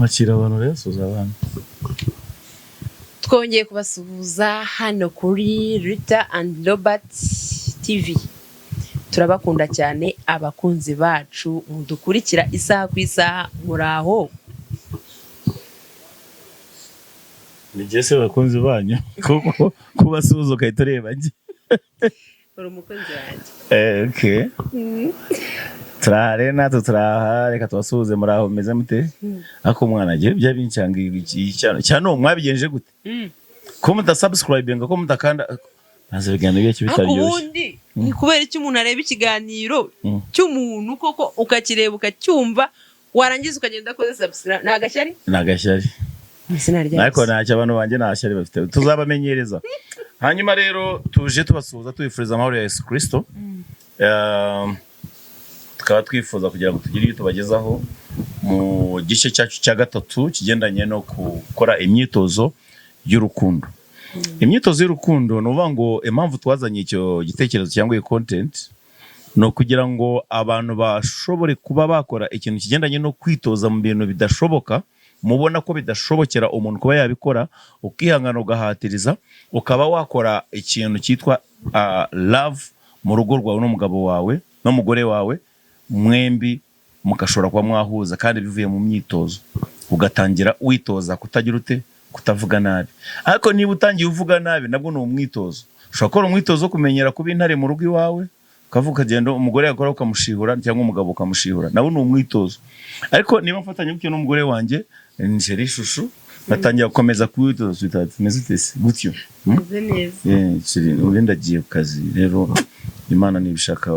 Wakira abantu rero suza abantu. Twongeye kubasuhuza hano kuri Rita and Robert TV. Turabakunda cyane abakunzi bacu mudukurikira isaha ku isaha muraho. Ni Jesse bakunzi banyu kuko kubasuhuza kayitoreba nje. Uri umukunzi wanjye. Okay. Turare natwe turaha reka tubasuhuze muraho meze mute? Ako mwana je bya bincanga cyane mwabigenje gute? Ko mutasubscribe ngo ko mutakanda maze biganiro byo bitaryoshye. Akubundi ni kubera iki umuntu areba ikiganiro cy'umuntu koko ukakireba ukacyumva warangiza ukagenda ko subscribe nagashyari? Nagashyari. Nako ntacyo abantu banje nashyari bafite tuzabamenyereza. Hanyuma rero tuje tubasuhuza tubifuriza amahoro ya Yesu Kristo. Tukaba twifuza kugira ngo tugire iyo tubagezaho mu gice cyacu cya gatatu kigendanye no gukora imyitozo y'urukundo. Imyitozo y'urukundo no uvuga ngo impamvu twazanye icyo gitekerezo cyangwa iyi content no kugira ngo abantu bashobore kuba bakora ikintu kigendanye no kwitoza mu bintu bidashoboka, mubona ko bidashobokera umuntu kuba yabikora, ukihangana ugahatiriza, ukaba wakora ikintu cyitwa love mu rugo rwawe n'umugabo wawe n'umugore wawe, mwembi mukashobora kuba mwahuza kandi bivuye mu myitozo, ugatangira witoza kutagira ute, kutavuga nabi. Ariko niba utangiye uvuga nabi nabwo ni umwitozo. Ushobora gukora umwitozo kumenyera kuba intare mu rugo iwawe, ukavuga gendo umugore yakora ukamushihura cyangwa umugabo ukamushihura, nabo ni umwitozo. Ariko niba mfatanye gutyo n'umugore wanjye njeri shushu natangira gukomeza kwitoza twitatu mezitese gutyo. Meze neza. Kiri urendagiye ku kazi rero Imana nibishaka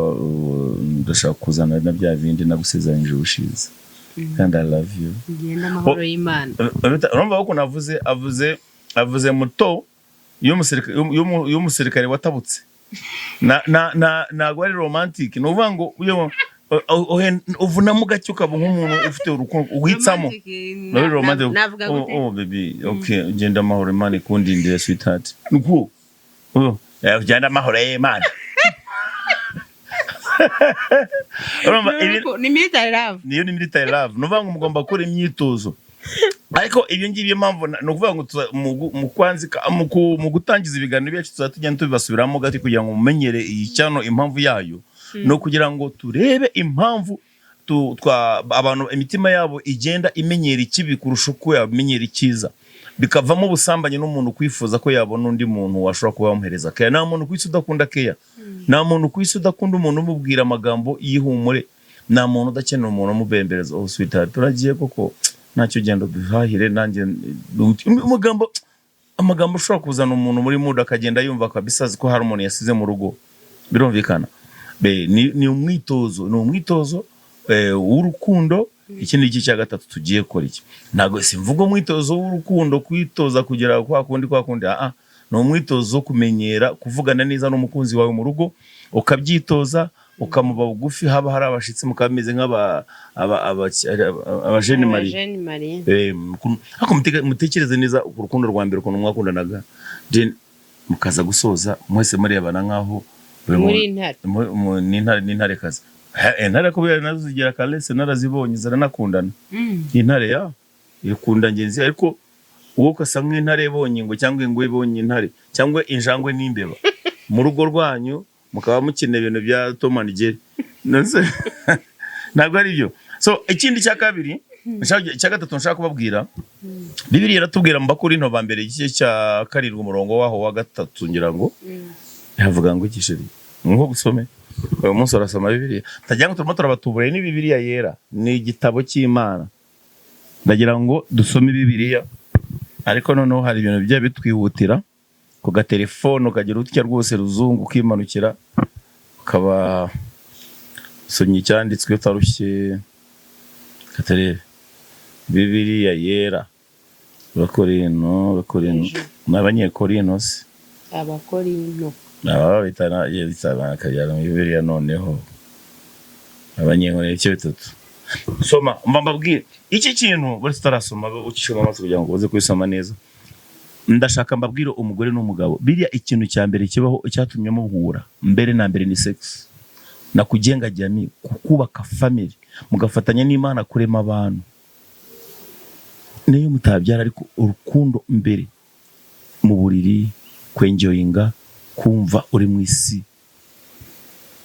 ndashaka kuzana na bya bindi nagusezeranyije ubushize. And I love you. Ngenda amahoro y'Imana. Urumva ko avuze muto y'umusirikare watabutse. Nagwa ari romantic. No uvuga ngo uvuna mu gacyo kabo nk'umuntu ufite urukundo uhitsamo. No romantic. Oh baby, okay, ngenda amahoro Imana ikundindire sweetheart. Nuko ngenda amahoro y'Imana. Ni military love. Niyo ni military love. Nuvuga ngo mugomba gukora imyitozo. Ariko ibyo ngibyo impamvu nuvuga ngo mu kwanzika mu gutangiza ibiganiro byacu tuzatugenda tubasubiramo gati kugira ngo mumenyere iyi cyano impamvu yayo no kugira ngo turebe impamvu abantu imitima yabo igenda imenyera ikibi kurusha uko yamenyera ikiza, bikavamo ubusambanye n'umuntu kwifuza ko yabona undi muntu washobora kuba bamuhereza keya. Nta muntu kwisi udakunda keya, nta muntu kwisi udakunda umuntu umubwira amagambo y'ihumure, nta muntu udakenera umuntu umubembereza. Oh sweetheart, turagiye koko ntacyo genda duhahire nanjye amagambo ushobora kuzana umuntu muri muda akagenda yumva kabisa ko hari umuntu yasize mu rugo, birumvikana. Ni umwitozo w'urukundo. Ikindi gice cya gatatu tugiye gukora iki, ntago simvuga umwitozo w'urukundo kwitoza kugera kwa kundi ni umwitozo kumenyera kuvugana neza n'umukunzi wawe mu rugo, ukabyitoza ukamuba bugufi, haba hari abashitsi mukameze abajeni mari. Ako mutekereze neza urukundo rwa mbere ukuntu mwakundanaga, mukaza gusoza mwese muri abana nkaho muri intare kaza. Intare kubera nazo zigira kalese narazibonye zaranakundana. Intare ya ikunda ngenzi, ariko uwo kasanga intare bonye ngo cyangwa ingwe bonye intare cyangwa injangwe n'imbeba mu rugo rwanyu mukaba mukine ibintu bya Tom and Jerry. Ntabwo ari byo. So ikindi cya kabiri cya gatatu nshaka kubabwira, Bibiliya iratubwira mu Bakorinto ba mbere igice cya 7 umurongo waho wa 3 ngira ngo yavuga ngo ikishiri ngo gusome. Uyu munsi urasoma Bibiliya tajya ngo turabatubure ni Bibiliya yera, ni igitabo cy'Imana. Ndagira ngo dusome Bibiliya, ariko noneho hari ibintu bijya bitwihutira ku gatelefone ukagira utya rwose ruzungu ukimanukira ukaba sonye cyanditswe tarushye katarebe. Bibiliya yera Abakorinto n'Abanyekorinto se Abakorinto bitana yitana kajyana mu Bibiliya noneho Abanyekorinto icyo bitatu. Soma mbabwire iki kintu buri tutarasoma ukishoma amaso kugira ngo uze kwisoma neza. Ndashaka mbabwire umugore n'umugabo, Bibiliya ikintu cya mbere kibaho cyatumye muhura mbere na mbere ni sex na kujenga jamii, kukubaka family, mugafatanya n'Imana kurema abantu. niyo mutabyara ariko urukundo mbere mu buriri kwenjoyinga kumva uri mu isi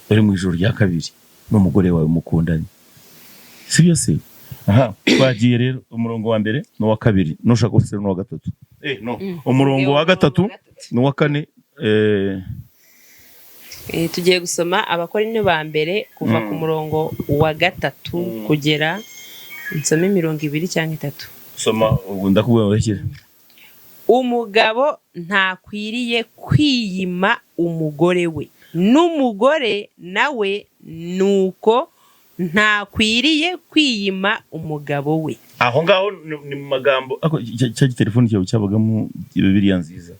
uri mu ijoro rya kabiri n'umugore wawe mukundanye sibyo se aha twagiye rero umurongo wa mbere n'uwa kabiri nushaka gusera n'uwa gatatu no umurongo wa gatatu n'uwa kane tugiye gusoma Abakorinto ba mbere kuva ku murongo wa gatatu kugera nsome 20 cyangwa 3. Soma ndakubwira urekere. Umugabo ntakwiriye kwiyima umugore we, n'umugore nawe nuko ntakwiriye kwiyima umugabo we. Aho ngaho ni mu magambo cya telefone cyawe cyabagamo Bibiliya nziza.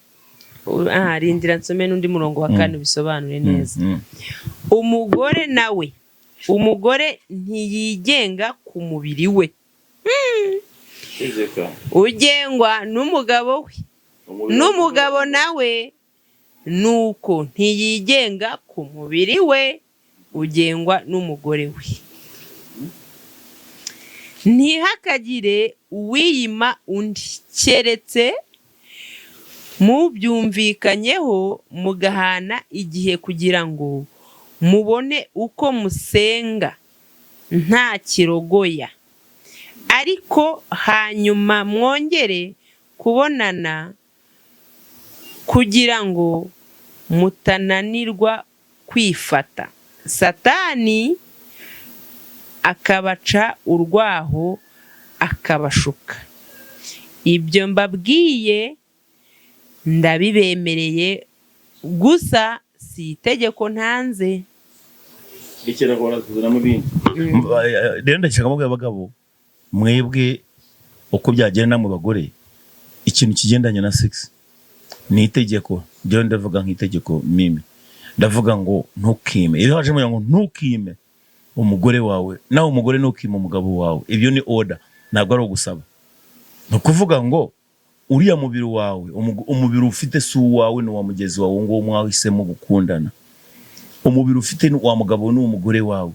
Rindira nsome n'undi murongo wa kane bisobanure neza. Umugore nawe, umugore ntiyigenga ku mubiri we, ugengwa n'umugabo we, n'umugabo nawe nuko ntiyigenga ku mubiri we, ugengwa n'umugore we. Ntihakagire uwiyima undi, keretse mubyumvikanyeho mugahana igihe kugira ngo mubone uko musenga nta kirogoya, ariko hanyuma mwongere kubonana kugira ngo mutananirwa kwifata, Satani akabaca urwaho akabashuka. Ibyo mbabwiye ndabibemereye gusa, si itegeko ntanze. Bikira ko nakuzana mu bindi. Rero ndashaka mubwira abagabo mwebwe uko byagenda mu bagore, ikintu kigendanye na sex ni itegeko. Rero ndavuga nk'itegeko mimi, ndavuga ngo ntukime. Iyo haje ngo ntukime umugore wawe, nawe umugore ntukime umugabo wawe, ibyo ni order, ntabwo ari ugusaba. No kuvuga ngo uriya mubiri wawe, umubiri ufite si uwawe, ni wa mugezi wawe ngo mwahisemo gukundana. Umubiri ufite ni wa mugabo n'umugore wawe,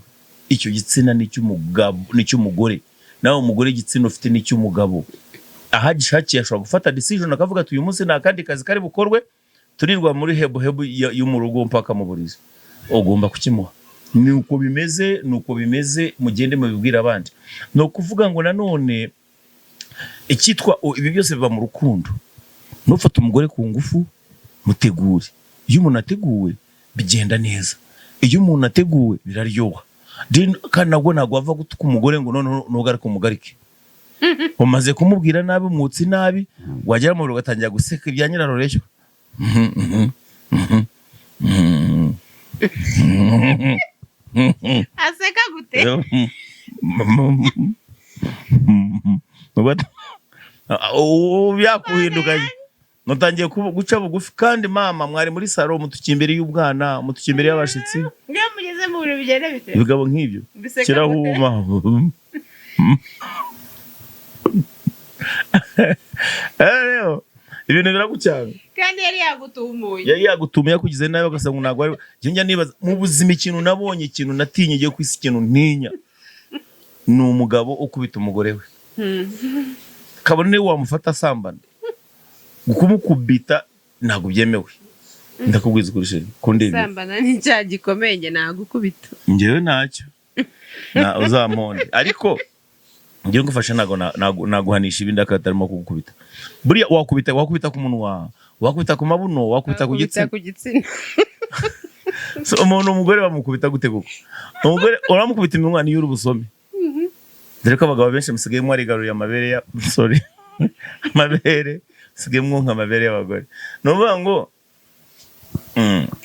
icyo gitsina ni cy'umugabo n'icy'umugore, nawe umugore igitsina ufite ni cy'umugabo. Aha gishakiye ashobora gufata decision akavuga ati uyu munsi nta kandi kazi kari bukorwe, turirwa muri hebu yo mu rugo mpaka mu burizo, ugomba kukimuha. Nuko bimeze mugende mubibwira abandi. No kuvuga ngo nanone ikitwa ibi byose biba mu rukundo. Nufata umugore ku ngufu, mutegure. Iyo umuntu ateguwe bigenda neza, iyo umuntu ateguwe biraryoha. Kandi nabwo ntabwo wava gutuka umugore ngo none ntugarike umugarike. Umaze kumubwira nabi, umutsi nabi, wagera mu rugo ugatangira guseka ibya nyiraroreshyo. Aseka gute? Byakuhinduka, nutangiye guca bugufi. Kandi mama mwari muri salo, mutukiye imbere y'ubwana, mutukiye imbere y'abashitsi. Ngiye mugeze mu bintu bigenda bite? Ibigabo nk'ibyo kirahuma. Rero ibintu biragucyanga. Kandi yari yagutumuye. Yari yagutumuye yakugize nabi, ugasanga ntabwo ari. Njya nibaza mu buzima ikintu nabonye, ikintu natinye giye kwisi, ikintu ntinya ni umugabo ukubita umugore we. Kabone niwe wamufata asambana, kumukubita ntabwo byemewe. Ndakubwiza kuri sheri kundi ibi. Sambana ni cya gikomeye, nge nagukubita. Ngewe ntacyo. Na uzamonde. Ariko ngiye ngufasha naguhanisha ibindi akatarimo kugukubita. Buriya wakubita ku munwa, wakubita ku mabuno, wakubita ku gitsina. So umuntu umugore bamukubita gute koko? Umugore uramukubita iminwa ni y'urubusome. Dore ko abagabo benshi musigaye mwarigaruriye amabere ya amabere musigaye mwonka amabere y'abagore. Nuvuga ngo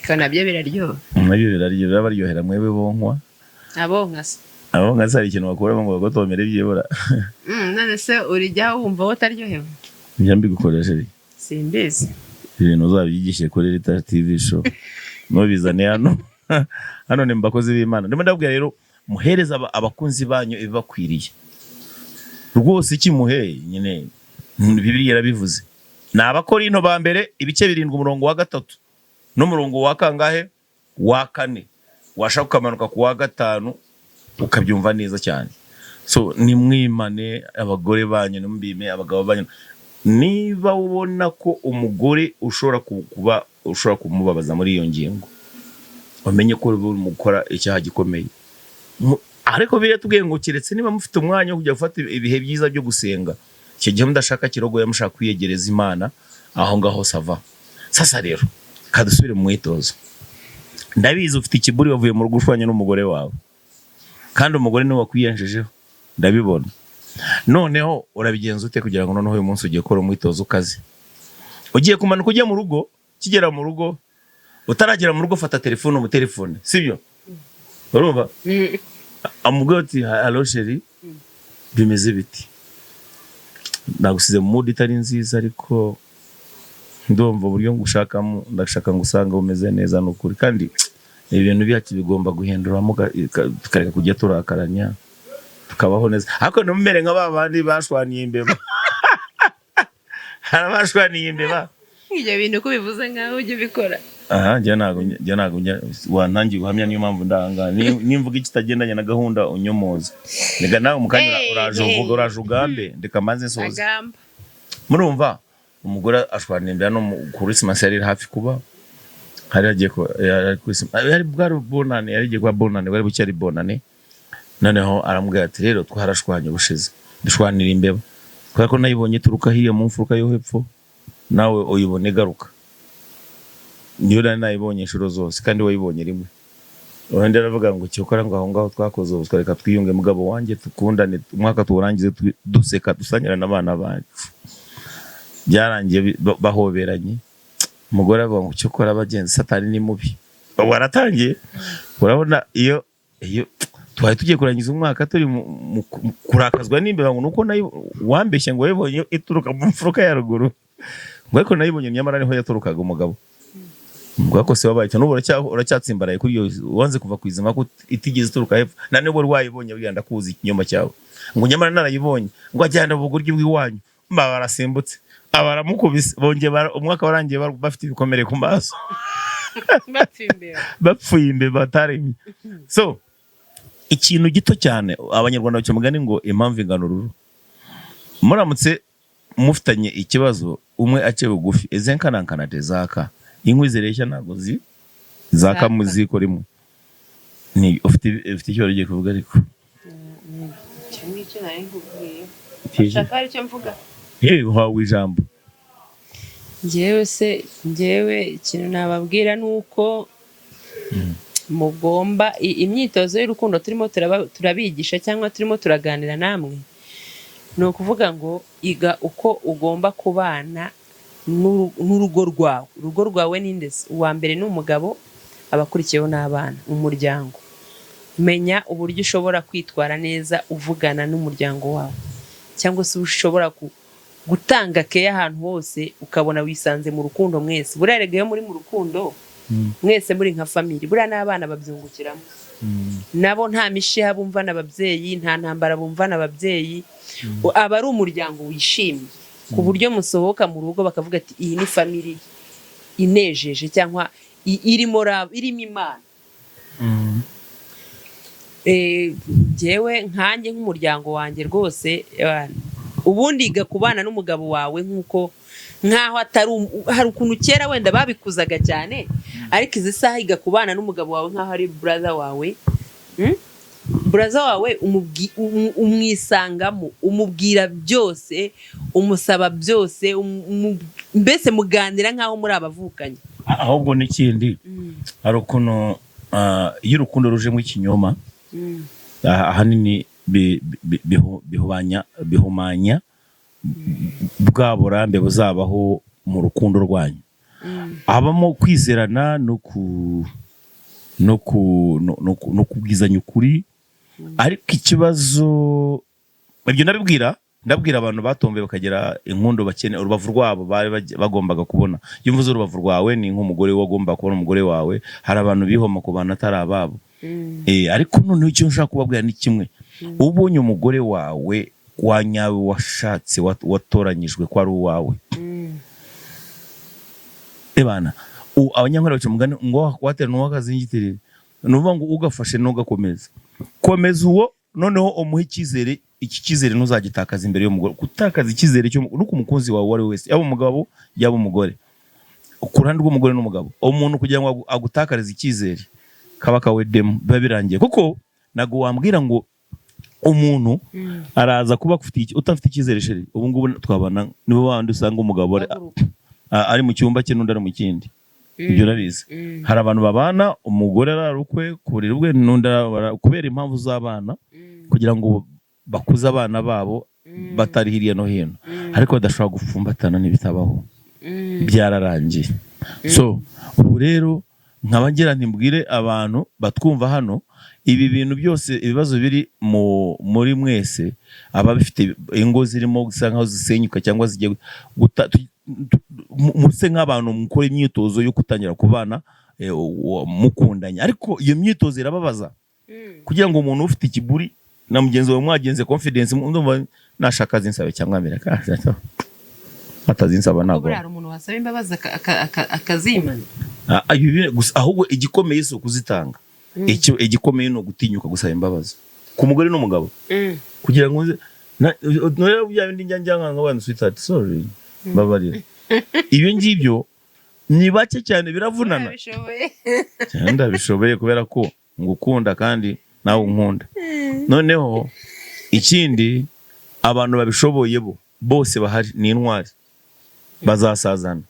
ko nabyo biraryoha. Nabyo biraryoha, baryohera mwebe bonkwa. Abonka se hari ikintu bakuramo ngo bagotomere byibura. None se urijya wumva utaryohewe? Njya mbigukoresha. Simbizi. Ibintu uzabyigishe kuri Rita TV show. No bizane hano. Hano ni mbakozi b'Imana. Ndimo ndabwira rero muhereza abakunzi banyu ibibakwiriye. Rwose ikimuheye nyine Bibiliya yarabivuze. Na Abakorinto ba mbere ibice 7 umurongo wa 3 n'umurongo wa kangahe wa 4. Washaka kamanuka ku wa 5 ukabyumva neza cyane. so nimwimane abagore banyu nimbime abagabo banyu niba ubona ko umugore ushobora kuba ushobora kumubabaza muri iyo ngingo umenye ko uri mukora icyaha gikomeye ariko biratubwiye ngo kiretse niba mufite umwanya wo kujya gufata ibihe byiza byo gusenga icyo gihe mudashaka kirogoye mushaka kwiyegereza Imana aho ngaho sava sasa rero kadusubire mu mwitozo ndabizi ufite ikiburi wavuye mu rugo ushwanye n'umugore wawe kandi umugore niwe wakwiyenjejeho ndabibona noneho urabigenza ute kugira ngo noneho uyu munsi ugiye gukora umwitozo ukaze ugiye kumanuka ujya mu rugo kigera mu rugo utaragera mu rugo fata telefone mu telefone sibyo urumva amubwira ati hello chérie bimeze biti nagusize mu mood itari nziza ariko ndumva uburyo ngushakamo ndashaka ngusanga umeze neza n'ukuri kandi ibintu byacu bigomba guhinduramo tukareka kujya turakaranya tukabaho neza ariko numere nka babandi bashwaniye imbeba harabashwaniye imbeba ibyo bintu ko bivuze nkaho ujye ubikora njye ntago wantangiye guhamya niyo mpamvu ndanga nimvuga ikitagendanye na gahunda unyomoza niga nawe mukanya uraje ugambe ndeka manze nsoze murumva umugore ashwanira imbere no ku Christmas yari hafi kuba hari agiye ko yari bwari bonane yari giye kwa bonane wari bucyari bonane noneho aramubwira ati rero twarashwanye ubushize dushwanira imbeba kubera ko nayibonye turuka hiyo mu mfuruka yo hepfo nawe uyibone garuka niyo nayibonye inshuro zose kandi wayibonye rimwe wenda aravuga ngo cyokora ngo aho ngaho twakoze ubu twareka twiyunge mugabo wanjye tukundane umwaka turangize duseka dusanyira n'abana bacu byarangiye bahoberanye umugore avuga ngo cyokora abagenzi satani ni mubi waratangiye urabona iyo twari tugiye kurangiza umwaka turi kurakazwa n'imbeba ngo nuko nayo wambeshye ngo wayibonye ituruka mu mfuruka ya ruguru ngo ariko nayibonye nyamara niho yaturukaga umugabo ubwo se wabaye n'ubu uracyatsimbaraye kuri iyo wanze kuva kwizima ko itigeze ituruka hepfo nane bo rwayibonye bwenda kuzi ikinyoma cyawe ngo nyamara narayibonye ngo ajyana ubuguryi bw'iwanyu barasimbutse abaramukubise bongeye umwaka warangiye bafite ibikomere ku maso bapfuye imbeba bataremye so ikintu gito cyane abanyarwanda bacyo mugani ngo impamvu ingano ruru muramutse mufitanye ikibazo umwe ace bugufi ezenkanankana tezaka inkwi zireshya nago zaka muziko rimwe ni ufite icyo rigiye kuvuga ariko cyo nari nkubwiye shaka ari cyo mvuga hawe ijambo njyewe ikintu nababwira nuko mugomba imyitozo y'urukundo turimo turabigisha cyangwa turimo turaganira namwe ni ukuvuga ngo iga uko ugomba kubana n'urugo rwawe urugo rwawe n'indese uwa mbere ni umugabo abakurikiyeho n'abana umuryango menya uburyo ushobora kwitwara neza uvugana n'umuryango wawe cyangwa se ushobora gutanga keya ahantu hose ukabona wisanze mu rukundo mwese buriya regeyo muri mu rukundo mwese muri nka family buriya n'abana babyungukiramo nabo nta mishiha bumva n'ababyeyi nta ntambara bumva n'ababyeyi aba ari umuryango wishimye ku buryo musohoka mu rugo bakavuga ati iyi ni family inejeje cyangwa irimo Imana njyewe nkanjye nk'umuryango wanjye rwose ubundi iga kubana n'umugabo wawe nkaho hari ukuntu kera wenda babikuzaga cyane ariko izi saha iga kubana n'umugabo wawe nkaho ari brother wawe brother wawe umwisangamo umubwira byose umusaba byose mbese muganira nkaho muri abavukanye ahubwo n'ikindi hari ukuntu iyo urukundo rujemo ikinyoma ahanini bihumanya bwa burambe buzabaho mu rukundo rwanyu habamo kwizerana no kubwizanya ukuri ariko ikibazo ibyo ndabwira abantu batombe bakagera inkundo bakene urubavu rwabo bari bagombaga kubona iyo mvuze urubavu rwawe ni nk'umugore wagomba kubona umugore wawe hari abantu bihoma ku bantu atari ababo ariko noneho icyo nshaka kubabwira ni kimwe ubonye umugore wawe wanyawe washatse watoranyijwe ko ari uwawe ebana abanyankore bacu mugani ngo watera n'uwakazingitirira nuvuga ngo ugafashe n'ugakomeza komeza uwo noneho umuhe icyizere, iki cyizere ntuzagitakaza imbere y'umugore. Gutakaza icyizere cyo no ku mukunzi wawe wari wese, yaba umugabo yaba umugore, ku ruhande rw'umugore n'umugabo, umuntu kugira ngo agutakarize icyizere kaba kawedemo biba birangiye. Kuko nago wambwira ngo umuntu araza kuba utafite icyizere sheri, ubu ngubu twabana nibo bandi usanga umugabo ari mu cyumba cye n'undi ari mu kindi. Ibyo urabizi. Hari abantu babana umugore ararukwe ku buriri bwe n'undi kubera impamvu z'abana, kugira ngo bakuze abana babo batari hirya no hino, ariko badashobora gupfumbatana n'ibitabaho, byararangiye. So ubu rero nkabagira ntimbwire abantu batwumva hano, ibi bintu byose ibibazo biri muri mwese, aba bifite ingo zirimo gusa nkaho zisenyuka cyangwa zigiye muse nk'abantu mukora imyitozo yo kutangira kubana mukundanya, ariko iyo myitozo irababaza. Kugira ngo umuntu ufite ikiburi na mugenzi wawe mwagenze confidence, ndumva nashaka zinsabe cyangwa amereka atazinsaba ntabwo buri umuntu wasaba imbabazi akazimana. Gusa ahubwo igikomeye si ukuzitanga, igikomeye no gutinyuka gusaba imbabazi ku mugore n'umugabo, kugira ngo nore byabindi njyanga abantu sweetheart sorry babarira. Ibyo ngibyo ni bake cyane, biravunana. Ndabishoboye kubera ko ngukunda kandi nawe unkunda. Noneho ikindi, abantu babishoboye bose bahari ni intwari, bazasazana.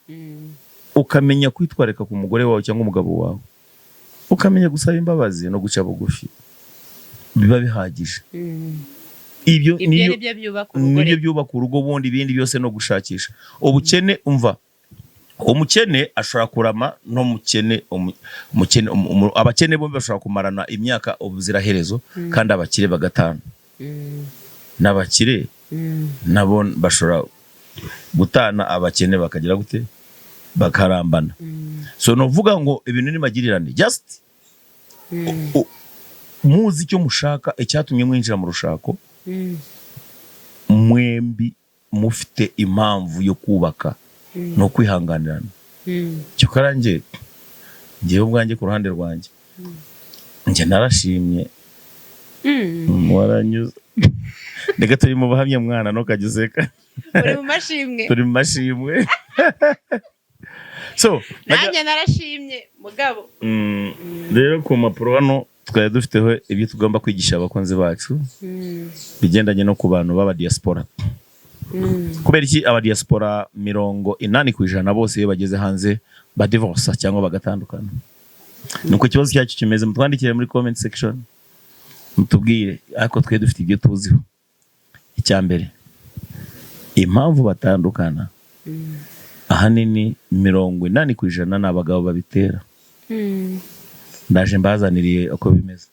Ukamenya kwitwareka ku mugore wawe cyangwa umugabo wawe, ukamenya gusaba imbabazi no guca bugufi, biba bihagije. Ibyo nibyo byubaka urugo, bundi ibindi byose no gushakisha. Ubukene, umva, umukene ashobora kurama no mukene, abakene bombi bashobora kumarana imyaka ubuziraherezo, kandi abakire bagatana. N'abakire nabo bashobora gutana, abakene bakagira gute, bakarambana. So novuga ngo ibintu ni magirirane, just muzi icyo mushaka, icyatumye mwinjira mu rushako, mwembi mufite impamvu yo kubaka no kwihanganirana. Cyo karange ngiye ubwanjye ku ruhande rwanjye, nge narashimye, waranyuze. Ndeka turi mu bahamya mwana no kagizeka, turi mu mashimwe. So nanjye narashimye mugabo. Rero ku mapuro hano twari dufiteho ibyo tugomba kwigisha abakunzi bacu bigendanye no ku bantu baba diaspora. Kubera iki aba diaspora 80% bose iyo bageze hanze ba divorce cyangwa bagatandukana? Nuko ikibazo cyacu kimeze, mutwandikire muri comment section mutubwire, ariko twe dufite ibyo tuziho. Icyambere, impamvu batandukana ahanini 80% n'abagabo babitera. Ndaje mbazaniriye uko bimeze.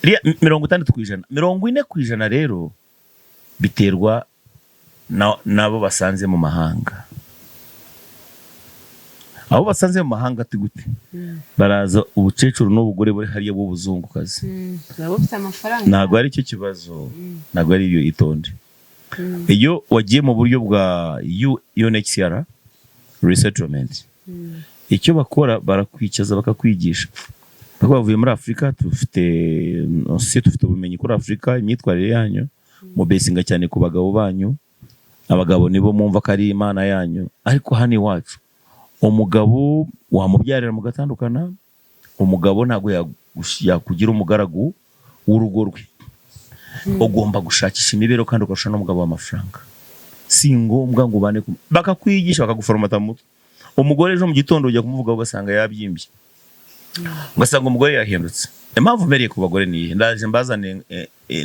60%, 40% rero biterwa nabo basanze mu mahanga. Abo basanze mu mahanga ati gute? Baraza ubucecuru n'ubugore buri hariya b'ubuzungukazi. Ntabwo ari cyo kibazo, ntabwo ari iyo itonde. Iyo wagiye mu buryo bwa UNHCR resettlement, icyo bakora barakwicaza bakakwigisha. Bako bavuye muri Afrika, dufite ubumenyi kuri Afrika, imyitwarire yanyu mu besinga cyane ku bagabo banyu. Abagabo nibo mumva ko ari imana yanyu, ariko hani wacu umugabo wamubyarira mu gatandukana, umugabo ntago yakugira umugaragu w'urugo rwe. Ugomba gushakisha imibero kandi ukarusha n'umugabo w'amafaranga. Si ngombwa ngo bane bakakwigisha bakaguforomata mu mutwe. Umugore ejo mu gitondo ujya kumuvuga ugasanga yabyimbye, ugasanga umugore yahindutse. Impamvu mbereye ku bagore ni ndaje mbazane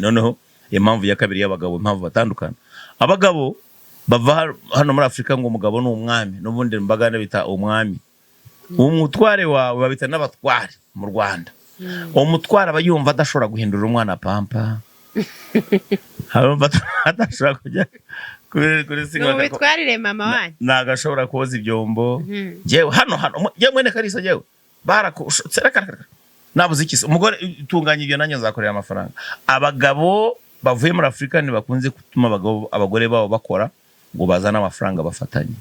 noneho impamvu ya kabiri y'abagabo, impamvu batandukana. Abagabo bava hano muri Afrika ngo umugabo ni umwami, n'ubundi mbagana bita umwami. Umutware wawe babita n'abatware mu Rwanda. Umutware aba yumva adashobora guhindura umwana pampa. Harumva adashobora kujya kuri singa. Bitwarire mama wanyu. Nagashobora koza ibyombo. Jewe hano je mwene Kalisa jewe. Barakushaka. Nabuze ikisi. Umugore utunganya ibyo nanyo zakorera amafaranga. Abagabo bavuye muri Afrika ni bakunze gutuma abagore babo bakora ngo bazana amafaranga bafatanye.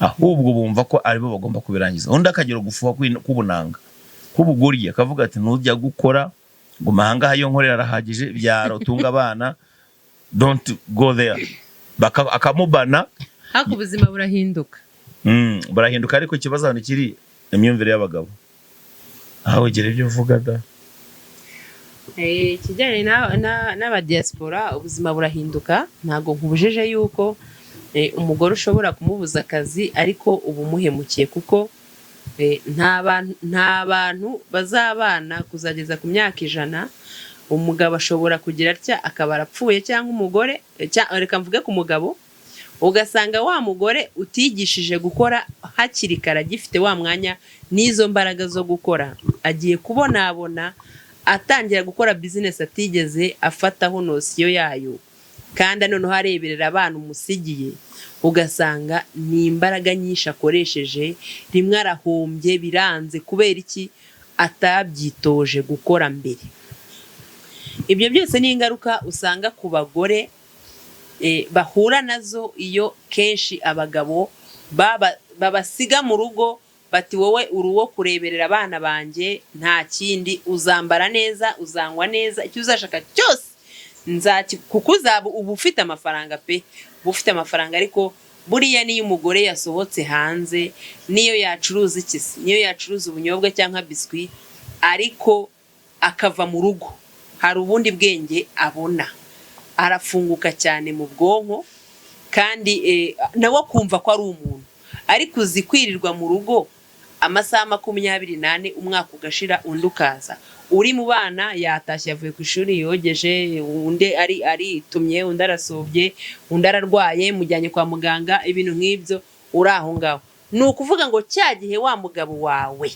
Ahubwo bumva ko aribo bagomba kubirangiza. Undi akagira gufuha kubunanga. Kubuguriye akavuga ati nujya gukora ngo mahanga hayo nkorera arahagije byaro tunga abana don't go there akamubana hako ubuzima burahinduka. Burahinduka ariko ikibazo hano kiri imyumvire y'abagabo aho ugera ibyo uvuga da kijyanye n'aba diaspora ubuzima burahinduka. Ntago nkubujije yuko umugore ushobora kumubuza akazi ariko ubu muhemukiye kuko nta bantu bazabana kuzageza ku myaka 100. Umugabo ashobora kugira atya akaba arapfuye cyangwa umugore reka mvuge ku mugabo ugasanga wa mugore utigishije gukora hakiri kare gifite wa mwanya n'izo mbaraga zo gukora agiye kubonabona atangira gukora business atigeze afataho nosiyo yayo kandi noneho areberera abantu umusigiye ugasanga ni imbaraga nyinshi akoresheje rimwe arahombye biranze kubera iki atabyitoje gukora mbere. Ibyo byose ni ingaruka usanga ku bagore bahura nazo iyo kenshi abagabo babasiga mu rugo bati wowe uruwo kureberera abana banjye nta kindi uzambara neza uzanywa neza icyo uzashaka cyose kuko uzaba uba ufite amafaranga pe uba ufite amafaranga ariko buriya niyo umugore yasohotse hanze niyo yacuruza ikisi niyo yacuruza ubunyobwa cyangwa biswi ariko akava mu rugo hari ubundi bwenge abona arafunguka cyane mu bwonko kandi nawe kumva ko ari umuntu ariko uzi kwirirwa mu rugo amasaha 28 umwaka ugashira undi ukaza uri mu bana yatashye avuye ku ishuri yogeje undi ari tumye undi arasobye undi ararwaye mujyanye kwa muganga ibintu nk'ibyo uri aho ngaho ni ukuvuga ngo cyagihe wa mugabo wawe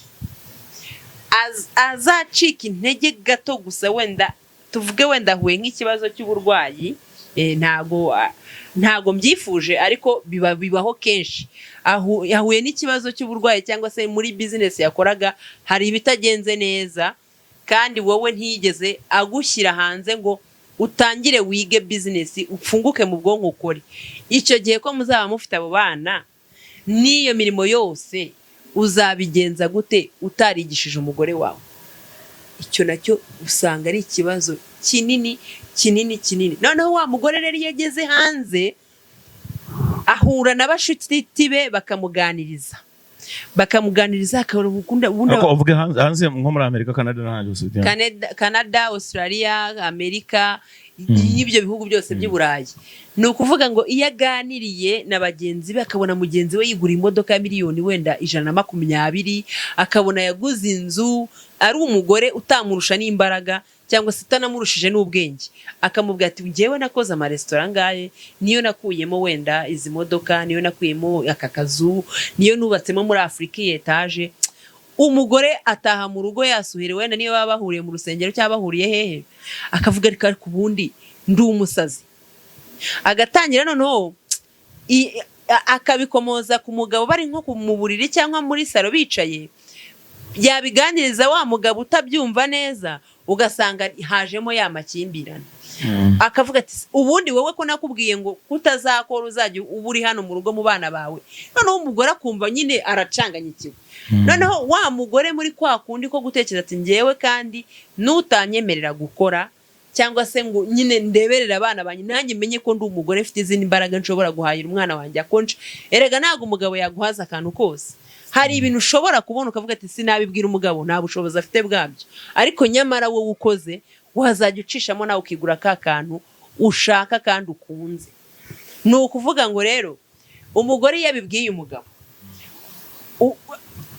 azacika intege gato gusa wenda tuvuge wenda huye nk'ikibazo cy'uburwayi ntago mbyifuje ariko bibaho kenshi yahuye n'ikibazo cy'uburwayi cyangwa se muri business yakoraga hari ibitagenze neza kandi wowe ntiyigeze agushyira hanze ngo utangire wige business ufunguke mu bwonko ukore icyo gihe ko muzaba mufite abo bana n'iyo mirimo yose uzabigenza gute utarigishije umugore wawe? Icyo nacyo usanga ari ikibazo kinini noneho wa mugore rero yageze hanze ahura n'abashuti be bakamuganiriza akabura ubundi uvuge hanze nko muri Amerika Canada Australia Amerika n'ibyo bihugu byose by'Uburayi. Ni ukuvuga ngo iyo aganiriye na bagenzi be akabona mugenzi we yigura imodoka ya miliyoni wenda 120 akabona yaguze inzu ari umugore utamurusha n'imbaraga cyangwa se utanamurushije n'ubwenge akamubwira ati ngewe nakoze amaresitora ngaye niyo nakuyemo wenda izi modoka niyo nakuyemo aka kazu niyo nubatsemo muri Afrika etage. Umugore ataha mu rugo yasuhire wenda niyo baba bahuriye mu rusengero cyangwa bahuriye hehe akavuga ariko ubundi ndi umusazi agatangira noneho akabikomoza ku mugabo bari nko mu buriri cyangwa muri salo bicaye yabiganiriza wa mugabo utabyumva neza ugasanga hajemo ya makimbirane akavuga ati ubundi wowe ko nakubwiye ngo kutazakora uzajya uburi hano mu rugo mu bana bawe noneho umugore akumva nyine aracanganyikiwe noneho wa mugore muri kwa kundi ko gutekereza ati ngewe kandi nutanyemerera gukora cyangwa se ngo nyine ndeberera abana banyu nanjye menye ko ndi umugore mfite izindi mbaraga nshobora guhahira umwana wanjye akonje erega nago umugabo yaguhaza akantu kose hari ibintu ushobora kubona ukavuga ati sinabibwira umugabo nta bushobozi afite bwabyo ariko nyamara wowe ukoze wazajya ucishamo nawe ukigura ka kantu ushaka kandi ukunze. Ni ukuvuga ngo rero umugore yabibwiye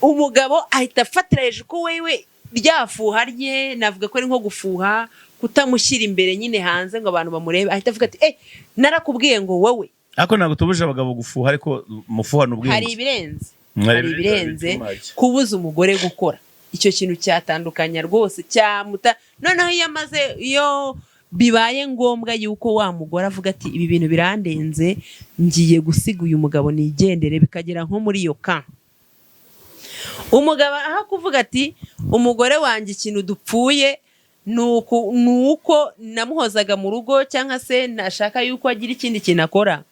umugabo ahita afatira hejuru ko wewe ryafuha rye navuga ko ari nko gufuha kutamushyira imbere nyine hanze ngo abantu bamurebe ahita avuga ati narakubwiye ngo wowe ako ntabwo tubuje abagabo gufuha ariko mufuha n'ubwenge hari ibirenze kubuza umugore gukora icyo kintu cyatandukanya rwose cyamuta noneho iyo bibaye ngombwa yuko wa mugore avuga ati ibi bintu birandenze ngiye gusiga uyu mugabo nigendere bikagera nko muri iyo ka umugabo aho kuvuga ati umugore wanjye ikintu dupfuye nuko namuhozaga mu rugo cyangwa se nashaka yuko agira ikindi kintu akora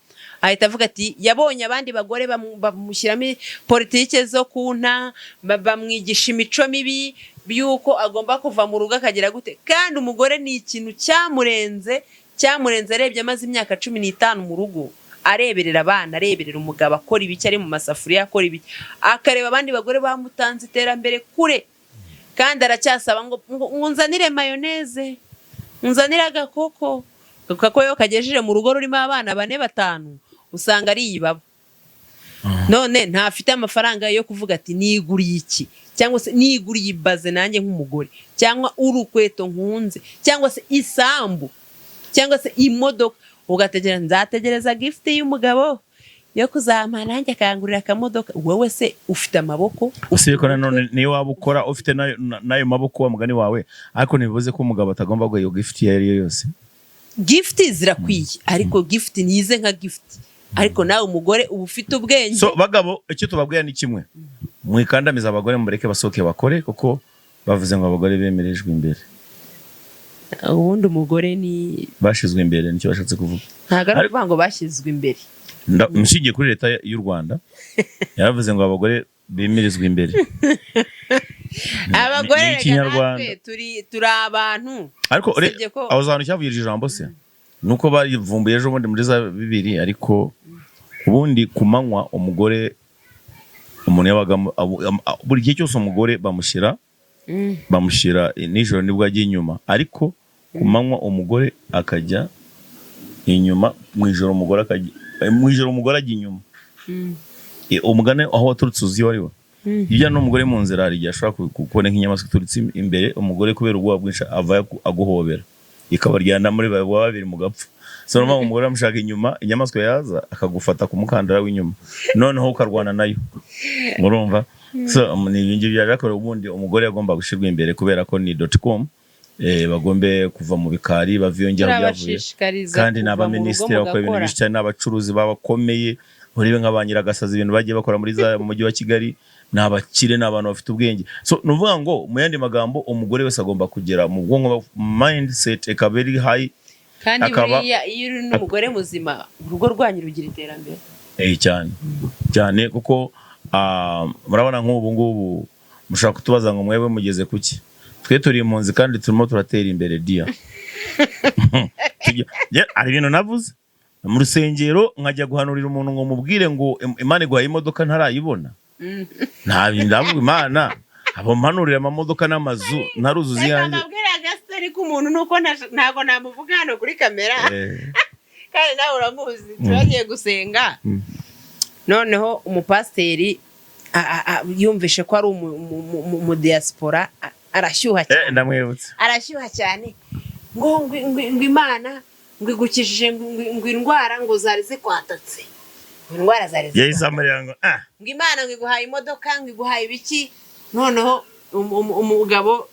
ahita avuga ati yabonye abandi bagore bamushyiramo politike zo kunta bamwigisha imico mibi by'uko agomba kuva mu rugo akagera gute, kandi umugore ni ikintu cyamurenze arebye amaze imyaka 15 mu rugo areberera abana, areberera umugabo, akora ibiki, ari mu masafuriya akora ibiki, akareba abandi bagore bamutanze iterambere kure, kandi aracyasaba ngo nzanire mayoneze, nzanire agakoko yo kagejeje mu rugo rurimo abana 4-5, usanga ari ibaba. None ntafite amafaranga yo kuvuga ati niguriye iki, cyangwa se niguriye ibaze nanjye nk'umugore, cyangwa urukweto nkunze, cyangwa se isambu, cyangwa se imodoka, ugategera nzategereza gift y'umugabo yo kuzampa nanjye akangurira akamodoka. Wowe se ufite amaboko? Usiye ko nanone niyo waba ukora ufite nayo maboko wa mugani wawe, ariko nibivuze ko umugabo atagomba guha iyo gift yari yose. Gift zirakwiye, ariko gift nize nka gift, ariko nawe umugore uba ufite ubwenge. So bagabo, icyo tubabwira ni kimwe, mwikandamiza abagore mureke basohoke bakore, kuko bavuze ngo abagore bemerejwe imbere. Ubundi umugore ni bashizwe imbere, nicyo bashatse kuvuga. Ntago ari kuvuga ngo bashyizwe imbere. Mushingiye kuri leta y'u Rwanda yaravuze ngo abagore bemerezwe imbere. Abagore natwe turi abantu, ariko aho zantu cyavuyije ijambo se nuko barivumbuye ejo bundi muri za 2, ariko ubundi kumanywa umugore umuntu yabaga buri gihe cyose umugore bamushira nijoro nibwo agiye inyuma, ariko kumanywa umugore akajya inyuma, mwijoro umugore ajya inyuma. Umugane aho waturutse uzi wari we iyo n'umugore mu nzira hari ashobora kubona nk'inyamaswa iturutse imbere, umugore kubera ubwoba bwinshi ava aguhobera ikabaryana muri babiri mu gapfa. So normal umugore amushaka inyuma, inyamaswa yaza akagufata ku mukandara w'inyuma, noneho ukarwana nayo, murumva. So ni ibingi byarakora. Ubundi umugore yagomba gushirwa imbere kubera ko ni .com bagombe kuva mu bikari baviyongera byavuye, kandi n'aba ministeri bakora ibintu byinshi cyane, n'abacuruzi babakomeye urebe nk'abanyiragasaza ibintu bagiye bakora muri za mu mujyi wa Kigali, n'abakire n'abantu bafite ubwenge. So nuvuga ngo mu yandi magambo umugore wese agomba kugera mu bwonko mindset ekaberi high, kandi buriya iyo uri n'umugore muzima urugo rwanyu rugira iterambere cyane kuko murabona nk'ubu ngubu mushaka kutubaza ngo mwebwe mugeze kuki, twe turi impunzi kandi turimo turatera imbere dia. Ari ibintu navuze mu rusengero nkajya guhanurira umuntu ngo mubwire ngo Imana iguhaye imodoka ntarayibona, nta bindavuga Imana abo mpanurira amamodoka n'amazu ntaruzuzi yanjye. Nabwira gastori ku muntu nuko ntago namuvuga hano kuri kamera, kandi nawe uramuzi, turagiye gusenga, noneho umupasteri yumvishe ko ari mu diaspora, arashyuha cyane. Ndamwibutse arashyuha cyane ngo Imana ngo igukishije ngo indwara ngo zari zikwatatse, indwara zari ngo Imana ngo iguhaye imodoka, ngo iguhaye ibiki. Noneho umugabo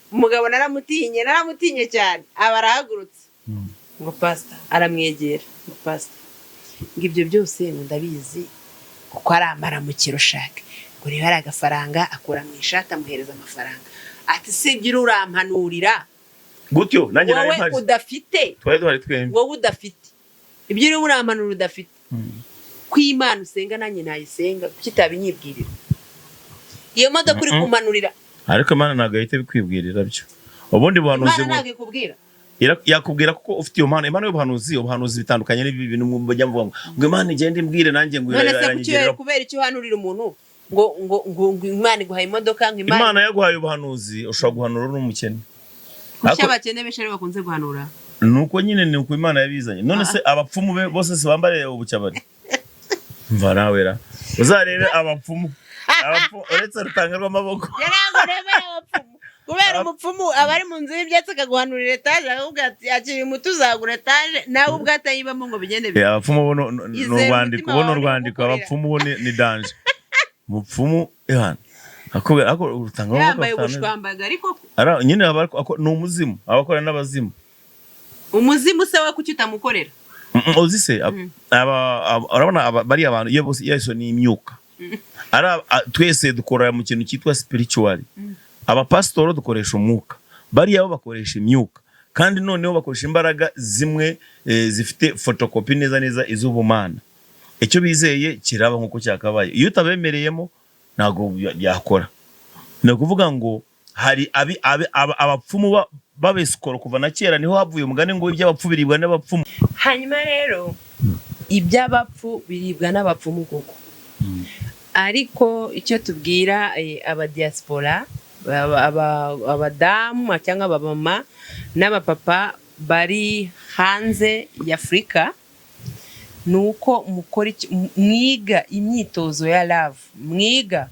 naramutinye cyane, abarahagurutse ngo pastor aramwegera, ngo pastor ngo ibyo byose ndabizi kuko ari amaramukiro ushaka, ngo reba ari agafaranga akura mu ishati amuhereza amafaranga, ati sibyo urampanurira gutyo nanjye nari mpari, wowe udafite, wowe udafite ibyo uri urampanura udafite, kw'Imana usenga nanjye nayisenga, kitabinyibwirira iyo modoka uri kumanurira. Ariko Imana ntago yahita bikwibwirira byo. Ubundi buhanuzi ntago ikubwira, yakubwira kuko ufite iyo Imana y'ubuhanuzi bitandukanye n'ibintu mujya mvuga ngo Imana igende imbwire nanjye ngo iranyigirira. Kubera icyo uhanurira umuntu ngo Imana iguhaye imodoka, ngo Imana yaguhaye ubuhanuzi, ushobora guhanura n'umukene. Kuki abakene benshi ari bakunze guhanura? Nuko nyine ni uko Imana yabizanye. None se abapfumu bose se bambare ubucyabari? Mva nawera uzarebe abapfumu uretse rutanga rw'amaboko. Yarago rebera abapfumu, kubera umupfumu abari mu nzu y'ibyatsi akaguhanurira etaje, ahubwo ati akiri mutu uzagura etaje nawe ubwo atayibamo ngo bigende bite. Abapfumu bono n'urwandiko abapfumu bo ni danger. Mupfumu ehana akubera ako rutanga yambaye ubushwambaga, ariko nyine ni umuzimu, abakora n'abazimu. Umuzimu se wa kuki utamukorera? Uzise urabona bari abantu iyo bose Yesu ni imyuka, twese dukora mu kintu cyitwa spiritual. Abapasitoro dukoresha umwuka, bari abo bakoresha imyuka, kandi noneho bakoresha imbaraga zimwe zifite photocopy neza iz'ubumana. Icyo bizeye kiraba nkuko cyakabaye, iyo utabemereyemo ntago yakora. Ni ukuvuga ngo hari abapfumu babesikoro kuva na kera, niho havuye umugani ngo iby'abapfu biribwa n'abapfumu. Hanyuma rero iby'abapfu biribwa n'abapfumu koko, ariko icyo tubwira abadiaspora, abadamu cyangwa abamama n'abapapa bari hanze y'Afrika, nuko mwiga imyitozo ya love, mwiga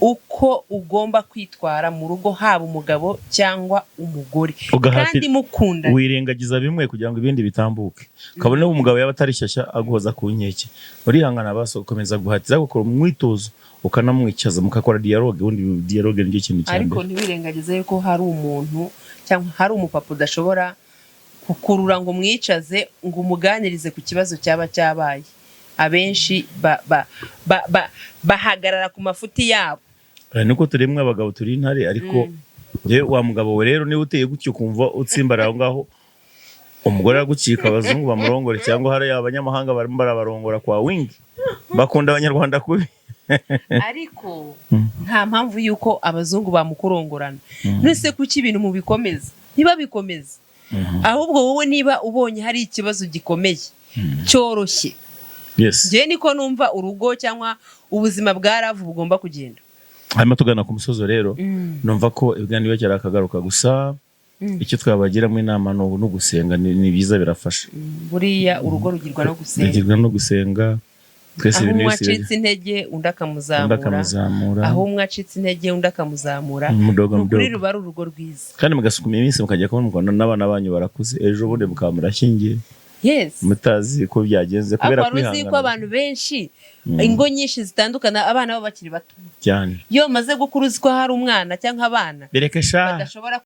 uko ugomba kwitwara mu rugo, haba umugabo cyangwa umugore, kandi mukunda. Wirengagiza bimwe kugira ngo ibindi bitambuke. Kabone umugabo yaba atari shyashya aguhoza ku nkeke, urihangana baso ukomeza guhatiza gukora umwitozo, ukanamwicaza mukakora dialogue. Ubundi dialogue ni ikintu cyane, ariko ntiwirengagize yuko hari umuntu cyangwa hari umupapa udashobora kukurura ngo mwicaze ngo umuganirize ku kibazo cyaba cyabaye. Abenshi bahagarara ku mafuti yabo. Nuko turemwe abagabo turi intare, ariko je wa mugabo we rero niwe uteye gutyo kumva utsimbarira aho ngaho, umugore agucika abazungu bamurongore, cyangwa hari abanyamahanga barimo barabarongora kwa wingi, bakunda abanyarwanda kubi. Ariko nta mpamvu yuko abazungu bamukurongorana. Nese kuki ibintu mu bikomeza niba bikomeza, ahubwo wowe niba ubonye hari ikibazo gikomeye cyoroshye. Yes, je niko numva urugo cyangwa ubuzima bwaravu bugomba kugenda. Hanyuma tugana ku musozo rero, numva ko ibiganiro cyari akagaruka gusa, icyo twabagiramo inama no gusenga ni biza birafasha. Buriya urugo rugirwa no gusenga, rugirwa no gusenga. Twese ibintu wacitse intege undi akamuzamura, aho umwe acitse intege undi akamuzamura, kuri ruba ari urugo rwiza. Kandi mugasukuma iminsi mukajya kubona Rwanda n'abana banyu barakuze, ejo bundi mukamurashingiye. Yes, mutazi ko byagenze kubera kwihangana. Uzi ko abantu benshi ingo nyinshi zitandukana, abana babo bakiri bato cyane, yo maze gukura, uzi ko hari umwana cyangwa abana berekesha badashobora